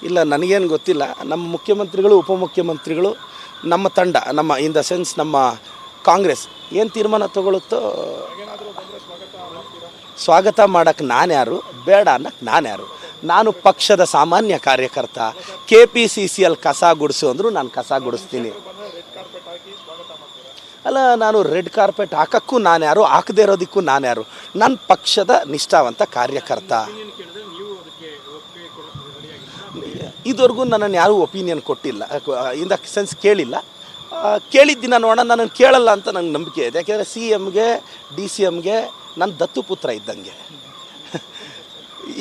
ಇಲ್ಲ ನನಗೇನು ಗೊತ್ತಿಲ್ಲ. ನಮ್ಮ ಮುಖ್ಯಮಂತ್ರಿಗಳು ಉಪಮುಖ್ಯಮಂತ್ರಿಗಳು ನಮ್ಮ ತಂಡ ನಮ್ಮ ಇನ್ ದ ಸೆನ್ಸ್ ನಮ್ಮ ಕಾಂಗ್ರೆಸ್ ಏನು ತೀರ್ಮಾನ ತಗೊಳುತ್ತೋ ಸ್ವಾಗತ ಮಾಡೋಕ್ಕೆ ನಾನು ಯಾರು, ಬೇಡ ಅನ್ನೋಕ್ಕೆ ನಾನು ಯಾರು. ನಾನು ಪಕ್ಷದ ಸಾಮಾನ್ಯ ಕಾರ್ಯಕರ್ತ. KPCCಯಲ್ಲಿ ಕಸ ಗುಡಿಸು ಅಂದರೂ ನಾನು ಕಸ ಗುಡಿಸ್ತೀನಿ. ಅಲ್ಲ, ನಾನು ರೆಡ್ ಕಾರ್ಪೆಟ್ ಹಾಕೋಕ್ಕೂ ನಾನು ಯಾರು, ಹಾಕದೇ ಇರೋದಕ್ಕೂ ನಾನು ಯಾರು. ನನ್ನ ಪಕ್ಷದ ನಿಷ್ಠಾವಂತ ಕಾರ್ಯಕರ್ತ. ಇದುವರೆಗೂ ನನ್ನನ್ನು ಯಾರೂ ಒಪಿನಿಯನ್ ಕೊಟ್ಟಿಲ್ಲ, ಇನ್ ದ ಸೆನ್ಸ್ ಕೇಳಿಲ್ಲ. ಕೇಳಿದ್ದಿನ ನೋಡೋಣ, ನನ್ನನ್ನು ಕೇಳಲ್ಲ ಅಂತ ನಂಗೆ ನಂಬಿಕೆ ಇದೆ. ಯಾಕೆಂದರೆ CMಗೆ DCMಗೆ ನನ್ನ ದತ್ತುಪುತ್ರ ಇದ್ದಂಗೆ.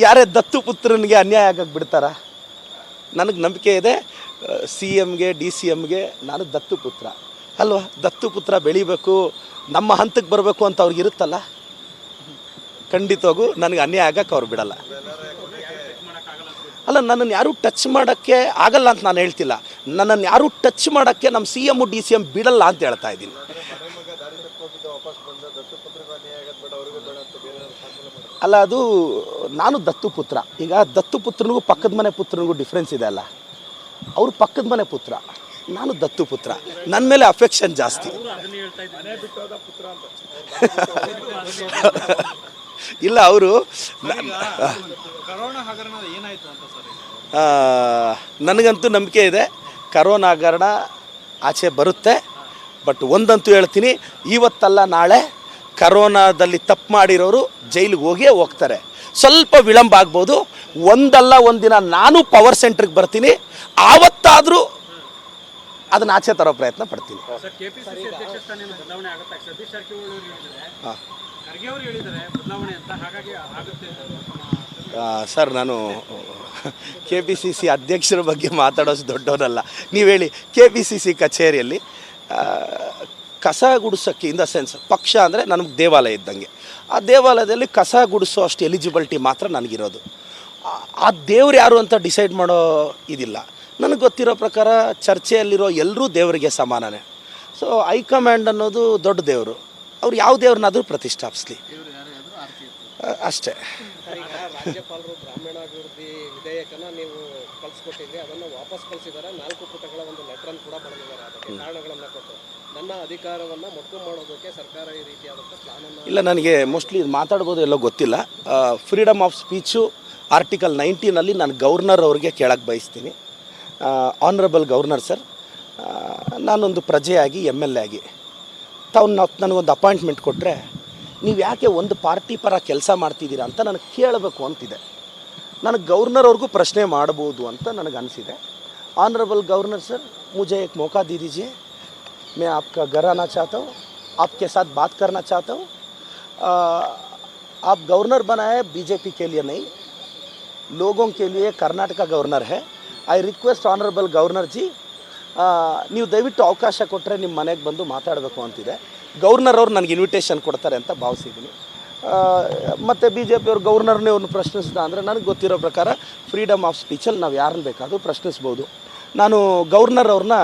ಯಾರೇ ದತ್ತುಪುತ್ರನಿಗೆ ಅನ್ಯಾಯ ಆಗಕ್ಕೆ ಬಿಡ್ತಾರ? ನನಗೆ ನಂಬಿಕೆ ಇದೆ CMಗೆ DCMಗೆ ನಾನು ದತ್ತುಪುತ್ರ ಅಲ್ವಾ. ದತ್ತುಪುತ್ರ ಬೆಳಿಬೇಕು, ನಮ್ಮ ಹಂತಕ್ಕೆ ಬರಬೇಕು ಅಂತ ಅವ್ರಿಗೆ ಇರುತ್ತಲ್ಲ. ಖಂಡಿತವಾಗೂ ನನಗೆ ಅನ್ಯಾಯ ಆಗಕ್ಕೆ ಅವ್ರು ಬಿಡಲ್ಲ. ಅಲ್ಲ, ನನ್ನನ್ನು ಯಾರೂ ಟಚ್ ಮಾಡೋಕ್ಕೆ ಆಗಲ್ಲ ಅಂತ ನಾನು ಹೇಳ್ತಿಲ್ಲ. ನನ್ನನ್ನು ಯಾರೂ ಟಚ್ ಮಾಡೋಕ್ಕೆ ನಮ್ಮ CM DCM ಬಿಡಲ್ಲ ಅಂತ ಹೇಳ್ತಾ ಇದ್ದೀನಿ. ಅಲ್ಲ, ಅದು ನಾನು ದತ್ತುಪುತ್ರ. ಈಗ ದತ್ತುಪುತ್ರನಿಗೂ ಪಕ್ಕದ ಮನೆ ಪುತ್ರನಿಗೂ ಡಿಫ್ರೆನ್ಸ್ ಇದೆ ಅಲ್ಲ. ಅವರು ಪಕ್ಕದ ಮನೆ ಪುತ್ರ, ನಾನು ದತ್ತುಪುತ್ರ. ನನ್ನ ಮೇಲೆ ಅಫೆಕ್ಷನ್ ಜಾಸ್ತಿ. ಇಲ್ಲ, ಅವರು ನನಗಂತೂ ನಂಬಿಕೆ ಇದೆ ಕರೋನಾ ಹಗರಣ ಆಚೆ ಬರುತ್ತೆ. ಬಟ್ ಒಂದಂತೂ ಹೇಳ್ತೀನಿ, ಇವತ್ತಲ್ಲ ನಾಳೆ ಕರೋನಾದಲ್ಲಿ ತಪ್ಪು ಮಾಡಿರೋರು ಜೈಲಿಗೆ ಹೋಗಿಯೇ ಹೋಗ್ತಾರೆ. ಸ್ವಲ್ಪ ವಿಳಂಬ ಆಗ್ಬೋದು, ಒಂದಲ್ಲ ಒಂದಿನ ನಾನು ಪವರ್ ಸೆಂಟ್ರಿಗೆ ಬರ್ತೀನಿ. ಆವತ್ತಾದರೂ ಅದನ್ನು ಆಚೆ ತರೋ ಪ್ರಯತ್ನ ಪಡ್ತೀನಿ. ಸರ್, ನಾನು KPCC ಅಧ್ಯಕ್ಷರ ಬಗ್ಗೆ ಮಾತಾಡೋದು ದೊಡ್ಡವನಲ್ಲ. ನೀವು ಹೇಳಿ, KPCC ಕಚೇರಿಯಲ್ಲಿ ಕಸ ಗುಡಿಸೋಕ್ಕೆ ಇನ್ ದ ಸೆನ್ಸ್ ಪಕ್ಷ ಅಂದರೆ ನನಗೆ ದೇವಾಲಯ ಇದ್ದಂಗೆ. ಆ ದೇವಾಲಯದಲ್ಲಿ ಕಸ ಗುಡಿಸೋ ಅಷ್ಟು ಎಲಿಜಿಬಿಲಿಟಿ ಮಾತ್ರ ನನಗಿರೋದು. ಆ ದೇವ್ರು ಯಾರು ಅಂತ ಡಿಸೈಡ್ ಮಾಡೋ ಇದಿಲ್ಲ. ನನಗೆ ಗೊತ್ತಿರೋ ಪ್ರಕಾರ ಚರ್ಚೆಯಲ್ಲಿರೋ ಎಲ್ಲರೂ ದೇವರಿಗೆ ಸಮಾನನೇ. ಸೊ ಹೈಕಮಾಂಡ್ ಅನ್ನೋದು ದೊಡ್ಡ ದೇವರು, ಅವ್ರು ಯಾವ ದೇವ್ರನ್ನಾದರೂ ಪ್ರತಿಷ್ಠಾಪಿಸ್ಲಿ ಅಷ್ಟೇ. ರಾಜ್ಯಪಾಲರು ಗ್ರಾಮೀಣಾಭಿವೃದ್ಧಿ ವಿಧೇಯಕನ ನೀವು ಕಳಿಸ್ಕೊಟ್ಟಿದ್ರಿ, ಅದನ್ನು ವಾಪಸ್ ಕಳಿಸಿದ್ದಾರೆ. 4 ಪುಟಗಳ ಒಂದು ಲೆಟರನ್ನು ಕೂಡ ಬರೆದಿದ್ದಾರೆ. ಅದಕ್ಕೆ ಕಾರಣಗಳನ್ನು ಕೊಟ್ಟು ನನ್ನ ಅಧಿಕಾರವನ್ನು ಮೊಕ್ಕು ಮಾಡೋದಕ್ಕೆ ಸರ್ಕಾರ ಈ ರೀತಿಯಾದಂಥ ಪ್ಲಾನನ್ನು ಇಲ್ಲ, ನನಗೆ ಮೋಸ್ಟ್ಲಿ ಮಾತಾಡ್ಬೋದು ಎಲ್ಲೋ ಗೊತ್ತಿಲ್ಲ. ಫ್ರೀಡಮ್ ಆಫ್ ಸ್ಪೀಚು ಆರ್ಟಿಕಲ್ 19 ನಾನು ಗವರ್ನರ್ ಅವ್ರಿಗೆ ಕೇಳಕ್ಕೆ ಬಯಸ್ತೀನಿ. ಆನರಬಲ್ ಗವರ್ನರ್ ಸರ್, ನಾನೊಂದು ಪ್ರಜೆಯಾಗಿ MLA ಆಗಿ ತಾವು ನನಗೊಂದು ಅಪಾಯಿಂಟ್ಮೆಂಟ್ ಕೊಟ್ಟರೆ ನೀವು ಯಾಕೆ ಒಂದು ಪಾರ್ಟಿ ಪರ ಕೆಲಸ ಮಾಡ್ತಿದ್ದೀರಾ ಅಂತ ನನಗೆ ಕೇಳಬೇಕು ಅಂತಿದೆ. ನನಗೆ ಗವರ್ನರ್ ಅವ್ರಿಗೂ ಪ್ರಶ್ನೆ ಮಾಡ್ಬೋದು ಅಂತ ನನಗೆ ಅನಿಸಿದೆ. ऑनरेबल गवर्नर सर, मुझे एक मौका दे दीजिए. मैं आपका घर आना चाहता हूँ, आपके साथ बात करना चाहता हूँ. आप गवर्नर बनाए बीजेपी के लिए नहीं, लोगों के लिए कर्नाटक गवर्नर है. आई रिक्वेस्ट ऑनरेबल गवर्नर जी, ನೀವು ದಯವಿಟ್ಟು ಅವಕಾಶ ಕೊಟ್ಟರೆ ನಿಮ್ಮ ಮನೆಗೆ ಬಂದು ಮಾತಾಡಬೇಕು ಅಂತಿದೆ. ಗವರ್ನರ್ ಅವ್ರು ನನಗೆ ಇನ್ವಿಟೇಷನ್ ಕೊಡ್ತಾರೆ ಅಂತ ಭಾವಿಸಿದ್ದೀನಿ. ಮತ್ತು BJP ಅವ್ರು ಗವರ್ನರ್ನೇ ಅವ್ರನ್ನ ಪ್ರಶ್ನಿಸಿದ ಅಂದರೆ ನನಗೆ ಗೊತ್ತಿರೋ ಪ್ರಕಾರ ಫ್ರೀಡಮ್ ಆಫ್ ಸ್ಪೀಚಲ್ಲಿ ನಾವು ಯಾರನ್ನು ಬೇಕಾದರೂ ಪ್ರಶ್ನಿಸ್ಬೋದು. ನಾನು ಗವರ್ನರ್ ಅವ್ರನ್ನ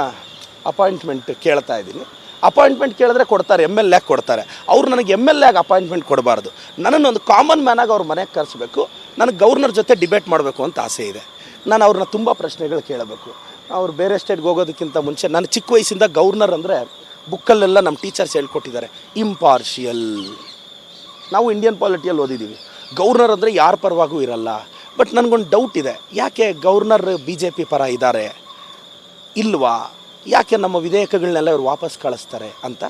ಅಪಾಯಿಂಟ್ಮೆಂಟ್ ಕೇಳ್ತಾ ಇದ್ದೀನಿ. ಅಪಾಯಿಂಟ್ಮೆಂಟ್ ಕೇಳಿದ್ರೆ ಕೊಡ್ತಾರೆ, MLA ಕೊಡ್ತಾರೆ. ಅವ್ರು ನನಗೆ MLA ಆಗಿ ಅಪಾಯಿಂಟ್ಮೆಂಟ್ ಕೊಡಬಾರ್ದು. ನನ್ನನ್ನೊಂದು ಕಾಮನ್ ಮ್ಯಾನಾಗಿ ಅವ್ರ ಮನೆಗೆ ಕರೆಸಬೇಕು. ನನಗೆ ಗವರ್ನರ್ ಜೊತೆ ಡಿಬೇಟ್ ಮಾಡಬೇಕು ಅಂತ ಆಸೆ ಇದೆ. ನಾನು ಅವ್ರನ್ನ ತುಂಬ ಪ್ರಶ್ನೆಗಳು ಕೇಳಬೇಕು. ಅವ್ರು ಬೇರೆ ಸ್ಟೇಟ್ಗೆ ಹೋಗೋದಕ್ಕಿಂತ ಮುಂಚೆ ನಾನು ಚಿಕ್ಕ ವಯಸ್ಸಿಂದ ಗವರ್ನರ್ ಅಂದರೆ ಬುಕ್ಕಲ್ಲೆಲ್ಲ ನಮ್ಮ ಟೀಚರ್ಸ್ ಹೇಳ್ಕೊಟ್ಟಿದ್ದಾರೆ, ಇಂಪಾರ್ಷಿಯಲ್. ನಾವು ಇಂಡಿಯನ್ ಪಾಲಿಟಿಯಲ್ಲಿ ಓದಿದ್ದೀವಿ, ಗವರ್ನರ್ ಅಂದರೆ ಯಾರ ಪರವಾಗೂ ಇರಲ್ಲ. ಬಟ್ ನನಗೊಂದು ಡೌಟ್ ಇದೆ, ಯಾಕೆ ಗವರ್ನರ್ BJP ಪರ ಇದ್ದಾರೆ ಇಲ್ವಾ, ಯಾಕೆ ನಮ್ಮ ವಿಧೇಯಕಗಳನ್ನೆಲ್ಲ ಇವ್ರು ವಾಪಸ್ ಕಳಿಸ್ತಾರೆ ಅಂತ.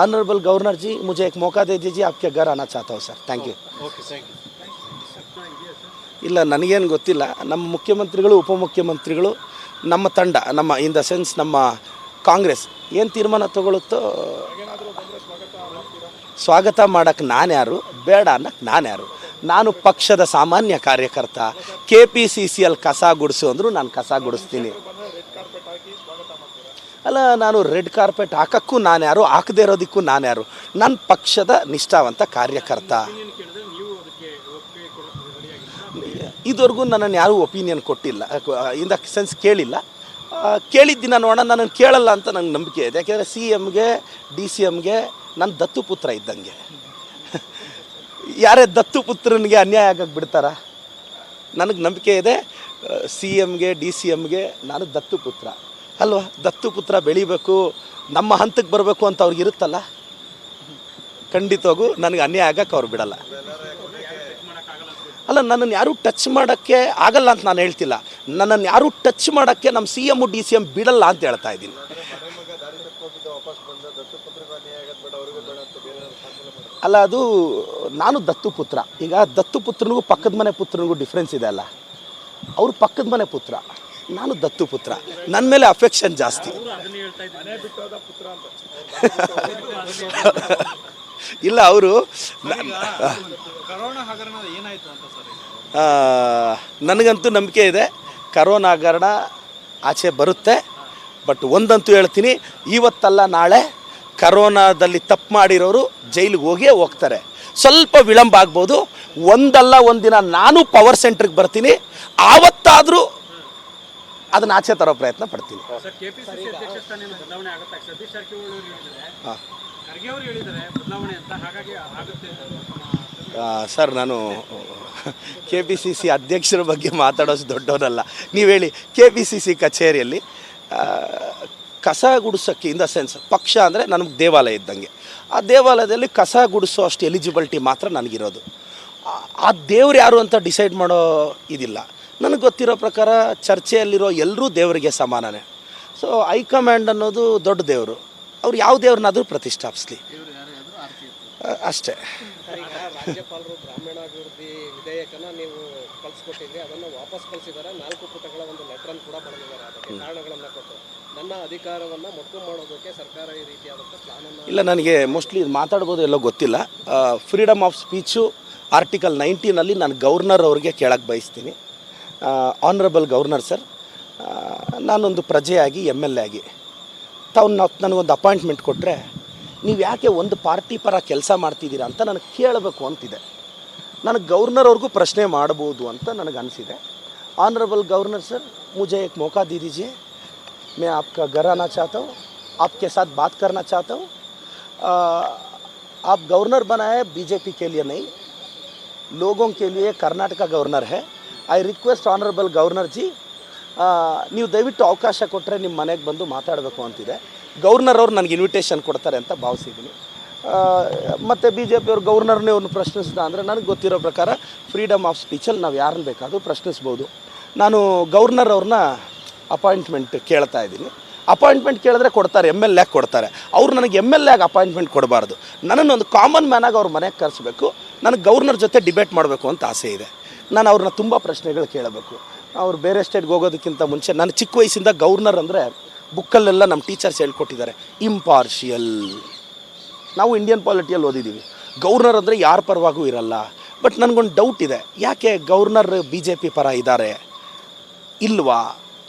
ಆನರಬಲ್ ಗವರ್ನರ್ ಜಿ, ಮುझे एक मौका दे दीजिए, आपके घर आना चाहता हूँ सर. Thank you. ಇಲ್ಲ, ನನಗೇನು ಗೊತ್ತಿಲ್ಲ. ನಮ್ಮ ಮುಖ್ಯಮಂತ್ರಿಗಳು ಉಪಮುಖ್ಯಮಂತ್ರಿಗಳು ನಮ್ಮ ತಂಡ ನಮ್ಮ ಇನ್ ದ ಸೆನ್ಸ್ ನಮ್ಮ ಕಾಂಗ್ರೆಸ್ ಏನು ತೀರ್ಮಾನ ತಗೊಳುತ್ತೋ ಸ್ವಾಗತ ಮಾಡೋಕ್ಕೆ ನಾನು ಯಾರು, ಬೇಡ ಅನ್ನೋಕ್ಕೆ ನಾನು ಯಾರು. ನಾನು ಪಕ್ಷದ ಸಾಮಾನ್ಯ ಕಾರ್ಯಕರ್ತ. KPCCಯಲ್ಲಿ ಕಸ ಗುಡಿಸು ಅಂದರೂ ನಾನು ಕಸ ಗುಡಿಸ್ತೀನಿ. ಅಲ್ಲ, ನಾನು ರೆಡ್ ಕಾರ್ಪೆಟ್ ಹಾಕೋಕ್ಕೂ ನಾನು ಯಾರು, ಹಾಕದೇ ಇರೋದಕ್ಕೂ ನಾನು ಯಾರು. ನನ್ನ ಪಕ್ಷದ ನಿಷ್ಠಾವಂತ ಕಾರ್ಯಕರ್ತ. ಇದುವರೆಗೂ ನನ್ನನ್ನು ಯಾರೂ ಒಪಿನಿಯನ್ ಕೊಟ್ಟಿಲ್ಲ, ಇನ್ ದ ಸೆನ್ಸ್ ಕೇಳಿಲ್ಲ. ಕೇಳಿದ್ದಿನ ನೋಡೋಣ, ನನ್ನನ್ನು ಕೇಳಲ್ಲ ಅಂತ ನಂಗೆ ನಂಬಿಕೆ ಇದೆ. ಯಾಕೆಂದರೆ CMಗೆ DCMಗೆ ನನ್ನ ದತ್ತುಪುತ್ರ ಇದ್ದಂಗೆ. ಯಾರೇ ದತ್ತುಪುತ್ರನಿಗೆ ಅನ್ಯಾಯ ಆಗಕ್ಕೆ ಬಿಡ್ತಾರ? ನನಗೆ ನಂಬಿಕೆ ಇದೆ ಸಿ ಎಮ್ಗೆ ಡಿ ಸಿ ಎಮ್ಗೆ ನಾನು ದತ್ತು ಪುತ್ರ ಅಲ್ವಾ. ದತ್ತು ಪುತ್ರ ಬೆಳಿಬೇಕು, ನಮ್ಮ ಹಂತಕ್ಕೆ ಬರಬೇಕು ಅಂತ ಅವ್ರಿಗೆ ಇರುತ್ತಲ್ಲ, ಖಂಡಿತವಾಗೂ ನನಗೆ ಅನ್ಯಾಯ ಆಗಕ್ಕೆ ಅವ್ರು ಬಿಡಲ್ಲ. ಅಲ್ಲ, ನನ್ನನ್ನು ಯಾರೂ ಟಚ್ ಮಾಡೋಕ್ಕೆ ಆಗಲ್ಲ ಅಂತ ನಾನು ಹೇಳ್ತಿಲ್ಲ. ನನ್ನನ್ನು ಯಾರೂ ಟಚ್ ಮಾಡೋಕ್ಕೆ ನಮ್ಮ C M D C M ಬಿಡಲ್ಲ ಅಂತ ಹೇಳ್ತಾ ಇದ್ದೀನಿ. ಅಲ್ಲ, ಅದು ನಾನು ದತ್ತು ಪುತ್ರ. ಈಗ ದತ್ತು ಪುತ್ರನಿಗೂ ಪಕ್ಕದ ಮನೆ ಪುತ್ರನಿಗೂ ಡಿಫ್ರೆನ್ಸ್ ಇದೆ ಅಲ್ಲ. ಅವರು ಪಕ್ಕದ ಮನೆ ಪುತ್ರ, ನಾನು ದತ್ತು ಪುತ್ರ. ನನ್ನ ಮೇಲೆ ಅಫೆಕ್ಷನ್ ಜಾಸ್ತಿ. ಇಲ್ಲ, ಅವರು ನನಗಂತೂ ನಂಬಿಕೆ ಇದೆ, ಕರೋನಾ ಹಗರಣ ಆಚೆ ಬರುತ್ತೆ. ಬಟ್ ಒಂದಂತೂ ಹೇಳ್ತೀನಿ, ಇವತ್ತಲ್ಲ ನಾಳೆ ಕರೋನಾದಲ್ಲಿ ತಪ್ಪು ಮಾಡಿರೋರು ಜೈಲಿಗೆ ಹೋಗೇ ಹೋಗ್ತಾರೆ. ಸ್ವಲ್ಪ ವಿಳಂಬ ಆಗ್ಬೋದು, ಒಂದಲ್ಲ ಒಂದಿನ ನಾನು ಪವರ್ ಸೆಂಟ್ರಿಗೆ ಬರ್ತೀನಿ, ಆವತ್ತಾದರೂ ಅದನ್ನ ಆಚೆ ತರೋ ಪ್ರಯತ್ನ ಪಡ್ತೀನಿ. ಸರ್, ನಾನು ಕೆ ಪಿ ಸಿ ಸಿ ಅಧ್ಯಕ್ಷರ ಬಗ್ಗೆ ಮಾತಾಡೋಷ್ಟು ದೊಡ್ಡವನಲ್ಲ. ನೀವು ಹೇಳಿ, ಕೆ ಪಿ ಸಿ ಸಿ ಕಚೇರಿಯಲ್ಲಿ ಕಸ ಗುಡಿಸೋಕ್ಕೆ, ಇನ್ ದ ಸೆನ್ಸ್ ಪಕ್ಷ ಅಂದರೆ ನನಗೆ ದೇವಾಲಯ ಇದ್ದಂಗೆ. ಆ ದೇವಾಲಯದಲ್ಲಿ ಕಸ ಗುಡಿಸೋ ಅಷ್ಟು ಎಲಿಜಿಬಿಲಿಟಿ ಮಾತ್ರ ನನಗಿರೋದು. ಆ ದೇವ್ರು ಯಾರು ಅಂತ ಡಿಸೈಡ್ ಮಾಡೋ ಇದಿಲ್ಲ. ನನಗೆ ಗೊತ್ತಿರೋ ಪ್ರಕಾರ ಚರ್ಚೆಯಲ್ಲಿರೋ ಎಲ್ಲರೂ ದೇವರಿಗೆ ಸಮಾನನೇ. ಸೊ ಹೈಕಮಾಂಡ್ ಅನ್ನೋದು ದೊಡ್ಡ ದೇವರು, ಅವ್ರು ಯಾವ ದೇವ್ರನ್ನಾದರೂ ಪ್ರತಿಷ್ಠಾಪಿಸ್ಲಿ ಅಷ್ಟೇ. ರಾಜ್ಯಪಾಲರು ಗ್ರಾಮೀಣಾಭಿವೃದ್ಧಿ ವಿಧೇಯಕನ ನೀವು ಕಳಿಸ್ಕೊಟ್ಟಿದ್ರಿ, ಅದನ್ನು ವಾಪಸ್ ಕಳಿಸಿದ್ದಾರೆ. 4 ಪುಟಗಳ ಒಂದು ಲೆಟ್ರನ್ನು ಕೂಡ ಬರೆದಿದ್ದಾರೆ. ಅದಕ್ಕೆ ಕಾರಣಗಳನ್ನು ಕೊಟ್ಟು ನನ್ನ ಅಧಿಕಾರವನ್ನು ಮೊಕ್ಕು ಮಾಡೋದಕ್ಕೆ ಸರ್ಕಾರ ಈ ರೀತಿಯಾದಂಥ ಪ್ಲಾನನ್ನು ಇಲ್ಲ, ನನಗೆ ಮೋಸ್ಟ್ಲಿ ಮಾತಾಡ್ಬೋದು ಎಲ್ಲೋ ಗೊತ್ತಿಲ್ಲ. ಫ್ರೀಡಮ್ ಆಫ್ ಸ್ಪೀಚು ಆರ್ಟಿಕಲ್ 19ನಲ್ಲಿ ನಾನು ಗವರ್ನರ್ ಅವ್ರಿಗೆ ಕೇಳಕ್ಕೆ ಬಯಸ್ತೀನಿ. ಆನರಬಲ್ ಗವರ್ನರ್ ಸರ್, ನಾನೊಂದು ಪ್ರಜೆಯಾಗಿ MLA ಆಗಿ ತಾವು ನನಗೊಂದು ಅಪಾಯಿಂಟ್ಮೆಂಟ್ ಕೊಟ್ಟರೆ ನೀವು ಯಾಕೆ ಒಂದು ಪಾರ್ಟಿ ಪರ ಕೆಲಸ ಮಾಡ್ತಿದ್ದೀರಾ ಅಂತ ನನಗೆ ಕೇಳಬೇಕು ಅಂತಿದೆ. ನನಗೆ ಗವರ್ನರ್ ಅವ್ರಿಗೂ ಪ್ರಶ್ನೆ ಮಾಡ್ಬೋದು ಅಂತ ನನಗೆ ಅನಿಸಿದೆ. ऑनरेबल गवर्नर सर, मुझे एक मौका दे दीजिए. मैं आपका घर आना चाहता हूँ, आपके साथ बात करना चाहता हूँ. आप गवर्नर बनाए बीजेपी के लिए नहीं, लोगों के लिए कर्नाटक गवर्नर है. आई रिक्वेस्ट ऑनरेबल गवर्नर जी, ನೀವು ದಯವಿಟ್ಟು ಅವಕಾಶ ಕೊಟ್ಟರೆ ನಿಮ್ಮ ಮನೆಗೆ ಬಂದು ಮಾತಾಡಬೇಕು ಅಂತಿದೆ. ಗವರ್ನರ್ ಅವ್ರು ನನಗೆ ಇನ್ವಿಟೇಷನ್ ಕೊಡ್ತಾರೆ ಅಂತ ಭಾವಿಸಿದ್ದೀನಿ. ಮತ್ತು BJP ಗವರ್ನರ್ನೇ ಒಂದು ಪ್ರಶ್ನಿಸಿದ ಅಂದರೆ ನನಗೆ ಗೊತ್ತಿರೋ ಪ್ರಕಾರ ಫ್ರೀಡಮ್ ಆಫ್ ಸ್ಪೀಚಲ್ಲಿ ನಾವು ಯಾರನ್ನು ಬೇಕಾದರೂ ಪ್ರಶ್ನಿಸ್ಬೋದು. ನಾನು ಗವರ್ನರ್ ಅವ್ರನ್ನ ಅಪಾಯಿಂಟ್ಮೆಂಟ್ ಕೇಳ್ತಾ ಇದ್ದೀನಿ. ಅಪಾಯಿಂಟ್ಮೆಂಟ್ ಕೇಳಿದ್ರೆ ಕೊಡ್ತಾರೆ, MLA ಕೊಡ್ತಾರೆ. ಅವ್ರು ನನಗೆ MLA ಆಗಿ ಅಪಾಯಿಂಟ್ಮೆಂಟ್ ಕೊಡಬಾರ್ದು. ನನ್ನನ್ನೊಂದು ಕಾಮನ್ ಮ್ಯಾನಾಗಿ ಅವ್ರ ಮನೆಗೆ ಕರೆಸಬೇಕು. ನನಗೆ ಗವರ್ನರ್ ಜೊತೆ ಡಿಬೇಟ್ ಮಾಡಬೇಕು ಅಂತ ಆಸೆ ಇದೆ. ನಾನು ಅವ್ರನ್ನ ತುಂಬ ಪ್ರಶ್ನೆಗಳು ಕೇಳಬೇಕು. ಅವ್ರು ಬೇರೆ ಸ್ಟೇಟ್ಗೆ ಹೋಗೋದಕ್ಕಿಂತ ಮುಂಚೆ ನಾನು ಚಿಕ್ಕ ವಯಸ್ಸಿಂದ ಗವರ್ನರ್ ಅಂದರೆ ಬುಕ್ಕಲ್ಲೆಲ್ಲ ನಮ್ಮ ಟೀಚರ್ಸ್ ಹೇಳ್ಕೊಟ್ಟಿದ್ದಾರೆ, ಇಂಪಾರ್ಷಿಯಲ್. ನಾವು ಇಂಡಿಯನ್ ಪಾಲಿಟಿಯಲ್ಲಿ ಓದಿದ್ದೀವಿ, ಗವರ್ನರ್ ಅಂದರೆ ಯಾರ ಪರವಾಗೂ ಇರಲ್ಲ. ಬಟ್ ನನಗೊಂದು ಡೌಟ್ ಇದೆ, ಯಾಕೆ ಗವರ್ನರ್ BJP ಪರ ಇದ್ದಾರೆ ಇಲ್ವಾ,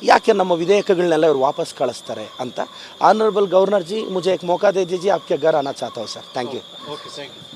ಯಾಕೆ ನಮ್ಮ ವಿಧೇಯಕಗಳನ್ನೆಲ್ಲ ಇವರು ವಾಪಸ್ ಕಳಿಸ್ತಾರೆ ಅಂತ. ಆನರಬಲ್ ಗವರ್ನರ್ ಜಿ, ಮುझे एक मौका दे दीजिए, आपके घर आना चाहता हूँ sir. Thank you. Okay, thank you.